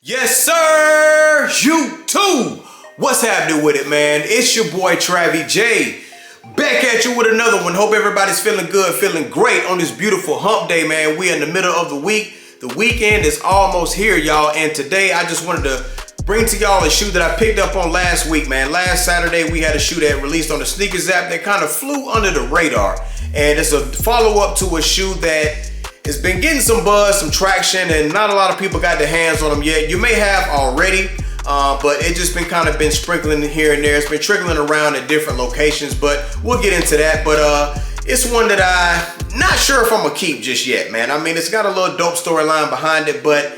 Yes, sir. You too. What's happening with it, man? It's your boy TRAVYJ. Back at you with another one. Hope everybody's feeling good, feeling great on this beautiful hump day, man. We in the middle of the week. The weekend is almost here, y'all. And today I just wanted to bring to y'all a shoe that I picked up on last week, man. Last Saturday we had a shoe that released on the sneakers app that kind of flew under the radar. And it's a follow-up to a shoe that has been getting some buzz, some traction, and not a lot of people got their hands on them yet. You may have already, but it just been sprinkling here and there. It's been trickling around at different locations, but we'll get into that. But it's one that I'm not sure if I'm gonna keep just yet, man. I mean, it's got a little dope storyline behind it, but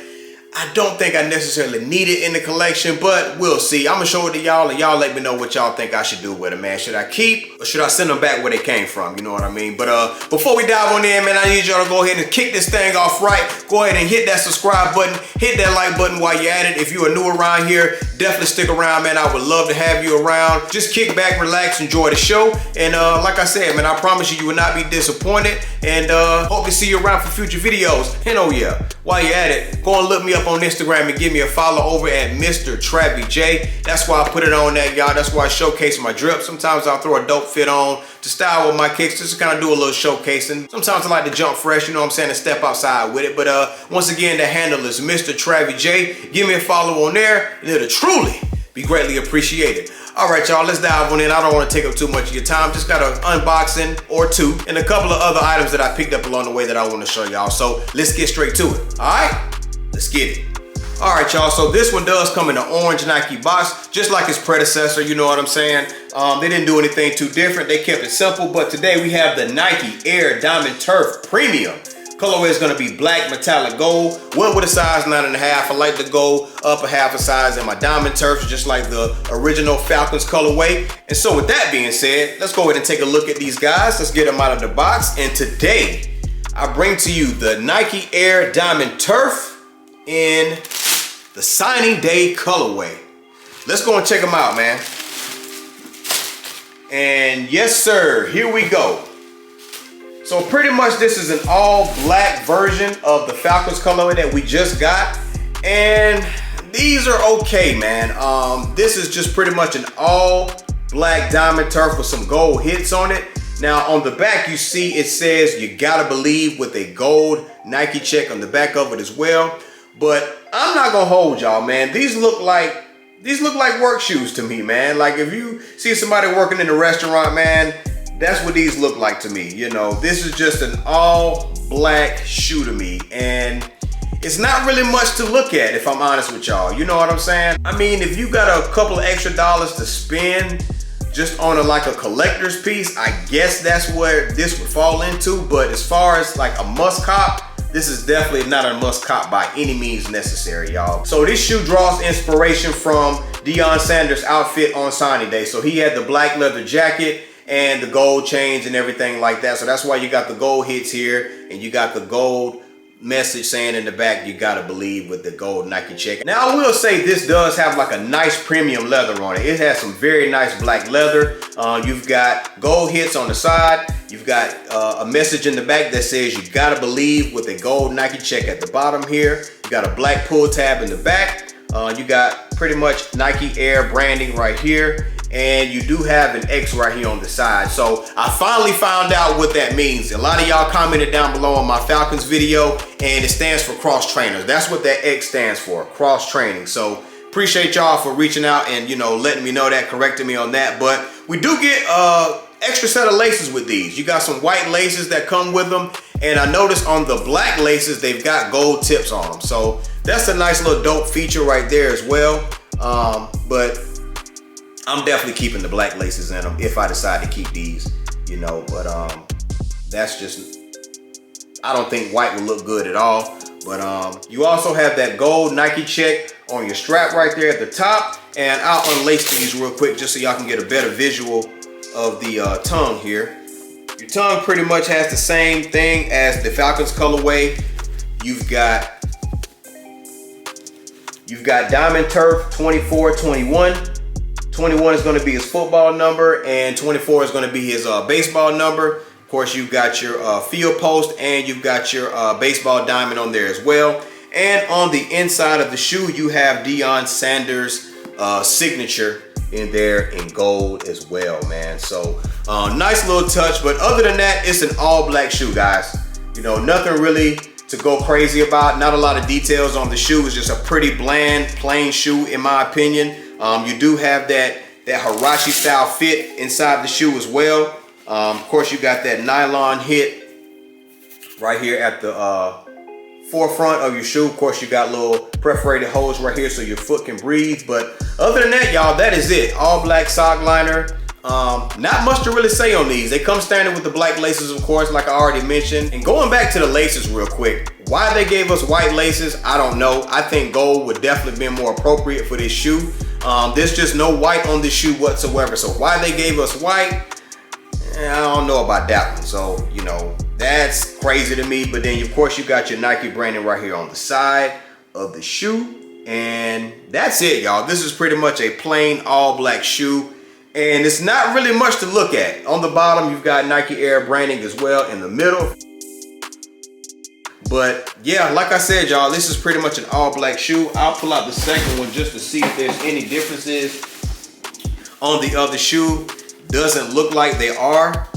I don't think I necessarily need it in the collection, but we'll see. I'm gonna show it to y'all, and y'all let me know what y'all think I should do with it, man. Should I keep, or should I send them back where they came from? You know what I mean? But before we dive on in, man, I need y'all to go ahead and kick this thing off right. Go ahead and hit that subscribe button, hit that like button while you're at it. If you are new around here, definitely stick around, man. I would love to have you around. Just kick back, relax, enjoy the show. And like I said, man, I promise you, you will not be disappointed. And hope to see you around for future videos. And oh yeah, while you're at it, go and look me up on Instagram and give me a follow over at Mr. TRAVYJ. That's why I put it on that, y'all. That's why I showcase my drip. Sometimes I'll throw a dope fit on to style with my kicks, just to kind of do a little showcasing. Sometimes I like to jump fresh, you know what I'm saying, and step outside with it. But once again, the handle is Mr. TRAVYJ. Give me a follow on there, and it'll truly be greatly appreciated. All right, y'all, let's dive on in. I don't want to take up too much of your time. Just got an unboxing or two and a couple of other items that I picked up along the way that I want to show y'all. So let's get straight to it. All right, let's get it. All right, y'all, so this one does come in an orange Nike box, just like its predecessor, you know what I'm saying? They didn't do anything too different. They kept it simple, but today we have the Nike Air Diamond Turf Premium. Colorway is gonna be black metallic gold. Went with a size 9.5. I like to go up a half a size in my Diamond Turfs, just like the original Falcons colorway. And so with that being said, let's go ahead and take a look at these guys. Let's get them out of the box. And today, I bring to you the Nike Air Diamond Turf in the Signing Day colorway. Let's go and check them out, man. And yes, sir, here we go. So pretty much this is an all black version of the Falcons colorway that we just got. And these are okay, man. This is just pretty much an all black Diamond Turf with some gold hits on it. Now on the back, you see it says "You Gotta Believe" with a gold Nike check on the back of it as well. But I'm not gonna hold y'all, man. These look like work shoes to me, man. Like if you see somebody working in a restaurant, man, that's what these look like to me. You know, this is just an all black shoe to me, and it's not really much to look at, if I'm honest with y'all. You know what I'm saying? I mean, if you got a couple of extra dollars to spend just on like a collector's piece, I guess that's where this would fall into. But as far as like a must cop, this is definitely not a must cop by any means necessary, y'all. So this shoe draws inspiration from Deion Sanders' outfit on signing day. So he had the black leather jacket and the gold chains and everything like that. So that's why you got the gold hits here, and you got the gold message saying in the back, "You gotta believe," with the gold Nike check. Now I will say this does have like a nice premium leather on it. It has some very nice black leather. You've got gold hits on the side. You've got a message in the back that says "You gotta believe" with a gold Nike check at the bottom here. You got a black pull tab in the back. You got pretty much Nike Air branding right here. And you do have an X right here on the side. So I finally found out what that means. A lot of y'all commented down below on my Falcons video, and it stands for cross trainers. That's what that X stands for, cross training. So appreciate y'all for reaching out and, you know, letting me know that, correcting me on that. But we do get extra set of laces with these. You got some white laces that come with them. And I noticed on the black laces, they've got gold tips on them. So that's a nice little dope feature right there as well. But I'm definitely keeping the black laces in them if I decide to keep these, you know, but that's just, I don't think white will look good at all. But you also have that gold Nike check on your strap right there at the top. And I'll unlace these real quick just so y'all can get a better visual of the tongue here. Your tongue pretty much has the same thing as the Falcons colorway. You've got Diamond Turf 2421. 21 is going to be his football number, and 24 is going to be his baseball number. Of course, you've got your field post, and you've got your baseball diamond on there as well. And on the inside of the shoe, you have Deion Sanders' signature in there in gold as well, man. So nice little touch, but other than that, it's an all black shoe, guys. You know, nothing really to go crazy about. Not a lot of details on the shoe. It's just a pretty bland, plain shoe in my opinion. You do have that Hirachi style fit inside the shoe as well. Of course, you got that nylon hit right here at the forefront of your shoe. Of course, you got little perforated holes right here so your foot can breathe. But other than that, y'all, that is it. All black sock liner. Not much to really say on these. They come standard with the black laces, of course, like I already mentioned. And going back to the laces real quick, why they gave us white laces, I don't know. I think gold would definitely be more appropriate for this shoe. There's just no white on this shoe whatsoever. So why they gave us white, I don't know about that one. So, you know, that's crazy to me. But then, of course, you got your Nike branding right here on the side of the shoe. And that's it, y'all. This is pretty much a plain all black shoe. And it's not really much to look at. On the bottom, you've got Nike Air branding as well in the middle. But yeah, like I said, y'all, this is pretty much an all black shoe. I'll pull out the second one just to see if there's any differences on the other shoe. Doesn't look like they are.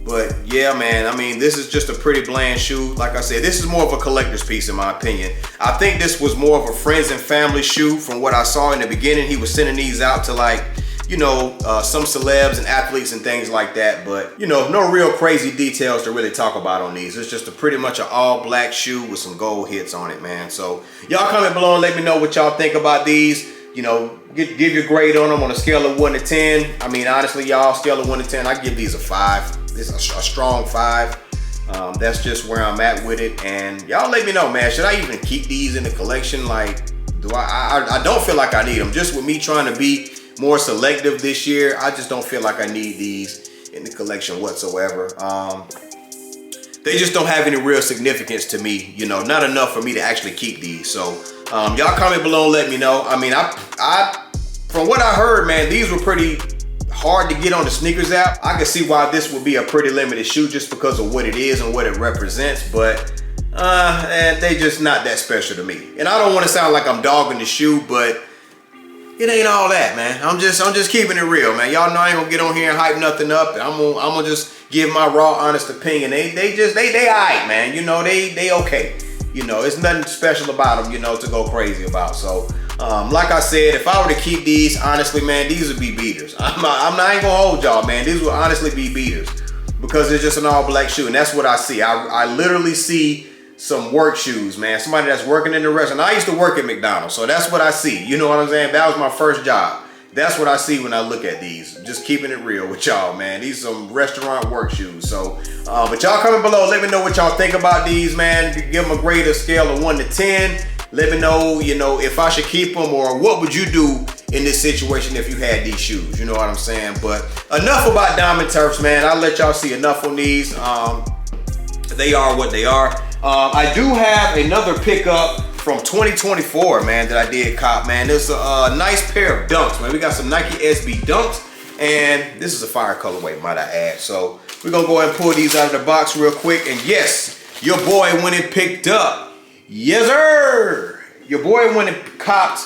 But yeah, man, I mean, this is just a pretty bland shoe. Like I said, this is more of a collector's piece in my opinion. I think this was more of a friends and family shoe from what I saw in the beginning. He was sending these out to, like, you know, some celebs and athletes and things like that. But, you know, no real crazy details to really talk about on these. It's just pretty much an all black shoe with some gold hits on it, man. So y'all comment below and let me know what y'all think about these. You know, give your grade on them on a scale of 1 to 10. I mean, honestly, y'all, scale of 1 to 10, I give these a 5. This is a strong 5. That's just where I'm at with it. And y'all let me know, man, should I even keep these in the collection? Like, do I don't feel like I need them. Just with me trying to be more selective this year, I just don't feel like I need these in the collection whatsoever. They just don't have any real significance to me, you know, not enough for me to actually keep these. So y'all comment below and let me know. I mean, I from what I heard, man, these were pretty hard to get on the sneakers app. I can see why this would be a pretty limited shoe just because of what it is and what it represents, but and they just not that special to me. And I don't want to sound like I'm dogging the shoe, but it ain't all that, man. I'm just keeping it real, man. Y'all know I ain't gonna get on here and hype nothing up. I'm gonna just give my raw, honest opinion. They alright, man. You know, they okay. You know, it's nothing special about them, you know, to go crazy about. So, like I said, if I were to keep these, honestly, man, these would be beaters. I ain't gonna hold y'all, man. These would honestly be beaters because it's just an all black shoe, and that's what I see. I literally see some work shoes, man. Somebody that's working in the restaurant. I used to work at McDonald's, so that's what I see. You know what I'm saying? That was my first job. That's what I see when I look at these. Just keeping it real with y'all, man. These are some restaurant work shoes. So, but y'all comment below. Let me know what y'all think about these, man. Give them a grade, a scale of 1 to 10. Let me know, you know, if I should keep them or what would you do in this situation if you had these shoes. You know what I'm saying? But enough about Diamond Turfs, man. I'll let y'all see enough on these. They are what they are. I do have another pickup from 2024, man, that I did cop, man. There's a nice pair of dunks, man. We got some Nike SB dunks, and this is a fire colorway, might I add. So we're gonna go ahead and pull these out of the box real quick. And yes, your boy went and picked up, yes sir, your boy went and copped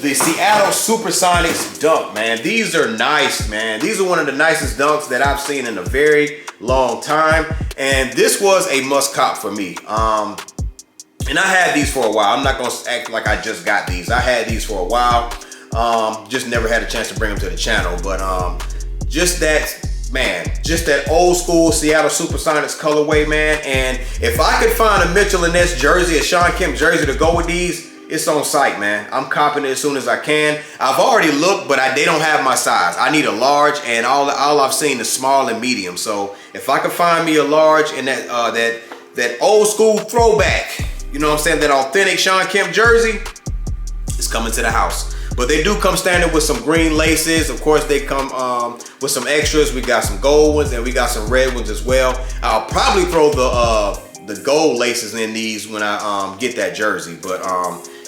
the Seattle SuperSonics dunk, man. These are nice, man. These are one of the nicest dunks that I've seen in a very long time, and this was a must cop for me. And I had these for a while. I'm not gonna act like I just got these. I had these for a while. Just never had a chance to bring them to the channel. But just that, man, just that old school Seattle SuperSonics colorway, man. And if I could find a Mitchell & Ness jersey, a Sean Kemp jersey to go with these, it's on site, man. I'm copping it as soon as I can. I've already looked, but they don't have my size. I need a large, and all I've seen is small and medium. So if I could find me a large in that old school throwback, you know what I'm saying, that authentic Sean Kemp jersey, it's coming to the house. But they do come standard with some green laces. Of course, they come with some extras. We got some gold ones and we got some red ones as well. I'll probably throw the gold laces in these when I get that jersey. But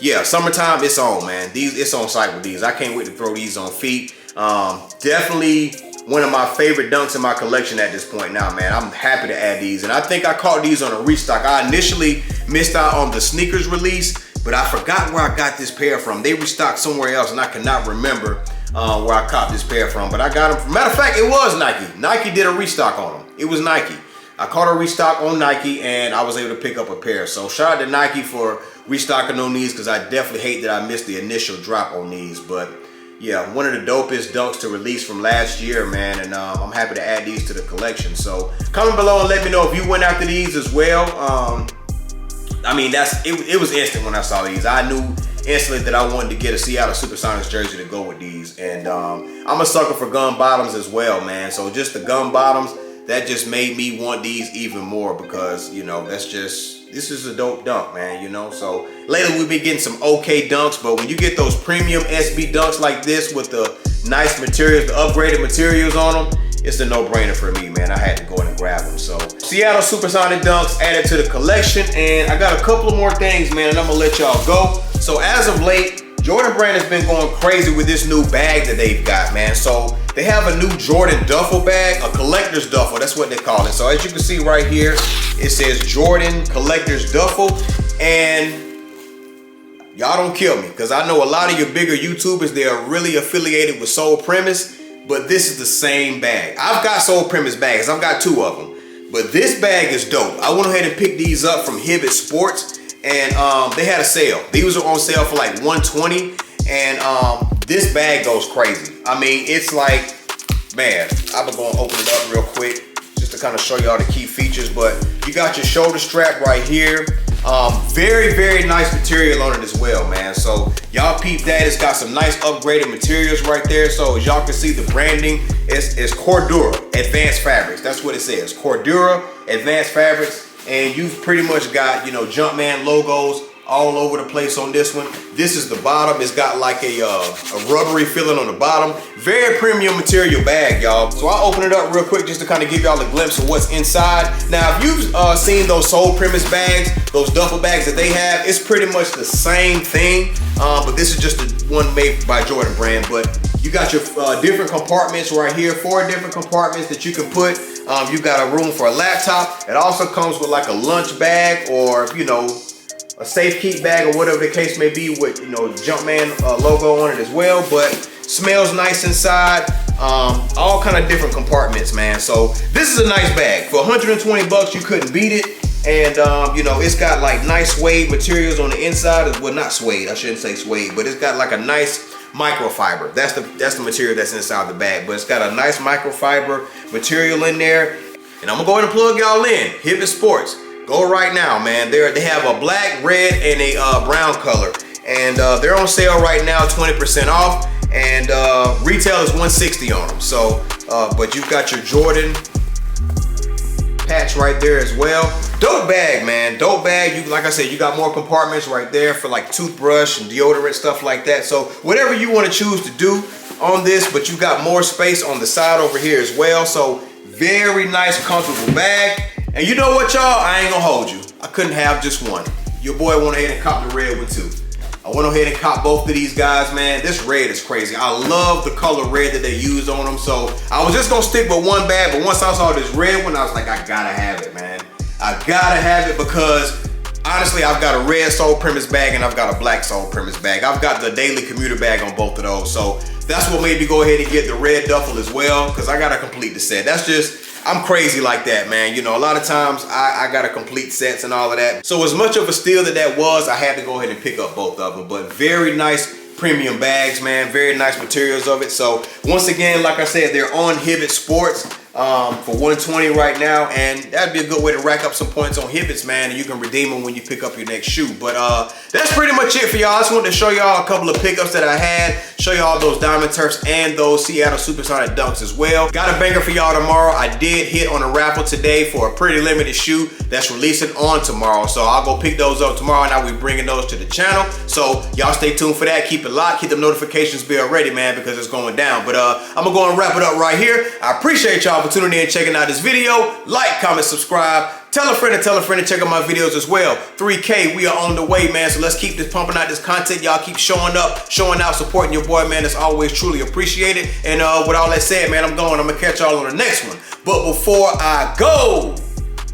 yeah, summertime, it's on, man. It's on site with these. I can't wait to throw these on feet. Definitely one of my favorite dunks in my collection at this point now, man. I'm happy to add these. And I think I caught these on a restock. I initially missed out on the sneakers release, but I forgot where I got this pair from. They restocked somewhere else and I cannot remember where I caught this pair from, but I got them. Matter of fact, it was Nike. Nike did a restock on them. It was Nike. I caught a restock on Nike and I was able to pick up a pair. So shout out to Nike for restocking on these, because I definitely hate that I missed the initial drop on these. But yeah, one of the dopest dunks to release from last year, man. And I'm happy to add these to the collection. So comment below and let me know if you went after these as well. I mean, it was instant when I saw these. I knew instantly that I wanted to get a Seattle SuperSonics jersey to go with these. And I'm a sucker for gum bottoms as well, man. So just the gum bottoms, that just made me want these even more, because, you know, this is a dope dunk, man, you know. So later we'll be getting some okay dunks, but when you get those premium SB dunks like this with the nice materials, the upgraded materials on them, it's a no-brainer for me, man. I had to go in and grab them. So Seattle Supersonic dunks added to the collection, and I got a couple of more things, man, and I'm gonna let y'all go. So as of late, Jordan Brand has been going crazy with this new bag that they've got, man. So they have a new Jordan duffel bag, a collector's duffel, that's what they call it. So as you can see right here, it says Jordan collector's duffel. And y'all don't kill me, because I know a lot of your bigger YouTubers, they are really affiliated with Soul Premise, but this is the same bag. I've got Soul Premise bags, I've got 2 of them, but this bag is dope. I went ahead and picked these up from Hibbett Sports, and they had a sale. These were on sale for like $120, and this bag goes crazy. I mean, it's like, man, I'm gonna open it up real quick just to kind of show y'all the key features. But you got your shoulder strap right here. Very, very nice material on it as well, man. So y'all peep that. It's got some nice upgraded materials right there. So as y'all can see, the branding is Cordura Advanced Fabrics. That's what it says, Cordura Advanced Fabrics. And you've pretty much got, you know, Jumpman logos all over the place on this one. This is the bottom. It's got like a rubbery feeling on the bottom. Very premium material bag, y'all. So I'll open it up real quick just to kind of give y'all a glimpse of what's inside. Now, if you've seen those Soul Premise bags, those duffel bags that they have, it's pretty much the same thing, but this is just the one made by Jordan Brand. But you got your different compartments right here, 4 different compartments that you can put. You got a room for a laptop. It also comes with like a lunch bag, or, you know, a safe keep bag, or whatever the case may be, with, you know, Jumpman logo on it as well. But smells nice inside. All kind of different compartments, man. So this is a nice bag. For 120 bucks, you couldn't beat it. And you know, it's got like nice suede materials on the inside. Well, not suede, I shouldn't say suede, but it's got like a nice microfiber. That's the material that's inside the bag. But it's got a nice microfiber material in there. And I'm gonna go ahead and plug y'all in. Hibbett Sports. Go right now, man. They have a black, red, and a brown color. And they're on sale right now, 20% off. And retail is $160 on them. So, but you've got your Jordan patch right there as well. Dope bag, man. Dope bag. You, like I said, you got more compartments right there for like toothbrush and deodorant, stuff like that. So whatever you want to choose to do on this, but you got more space on the side over here as well. So very nice, comfortable bag. And you know what, y'all? I ain't gonna hold you. I couldn't have just one. Your boy went ahead and copped the red one too. I went ahead and copped both of these guys, man. This red is crazy. I love the color red that they used on them. So I was just gonna stick with one bag, but once I saw this red one, I was like, I gotta have it, man. I gotta have it, because honestly, I've got a red Soul Premise bag and I've got a black Soul Premise bag. I've got the daily commuter bag on both of those. So that's what made me go ahead and get the red duffel as well, because I gotta complete the set. That's just, I'm crazy like that, man. You know, a lot of times I gotta complete sets and all of that. So as much of a steal that was, I had to go ahead and pick up both of them. But very nice premium bags, man. Very nice materials of it. So once again, like I said, they're on Hibbett Sports for $120 right now, and that'd be a good way to rack up some points on Hibbett's, man, and you can redeem them when you pick up your next shoe. But that's pretty much it for y'all. I just wanted to show y'all a couple of pickups that I had, show y'all those Diamond Turfs and those Seattle Supersonic dunks as well. Got a banger for y'all tomorrow. I did hit on a raffle today for a pretty limited shoe that's releasing on tomorrow, so I'll go pick those up tomorrow, and I'll be bringing those to the channel. So y'all stay tuned for that. Keep it locked, keep the notifications bell ready, man, because it's going down. But I'm gonna go and wrap it up right here. I appreciate y'all for for tuning in and checking out this video. Like, comment, subscribe. Tell a friend to check out my videos as well. 3K, we are on the way, man. So let's keep this pumping out this content. Y'all keep showing up, showing out, supporting your boy, man. It's always truly appreciated. And with all that said, man, I'm going. I'm going to catch y'all on the next one. But before I go,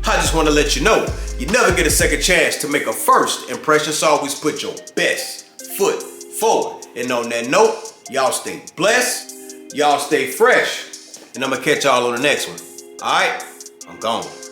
I just want to let you know, you never get a second chance to make a first impression. So always put your best foot forward. And on that note, y'all stay blessed. Y'all stay fresh. And I'm going to catch y'all on the next one. All right? I'm gone.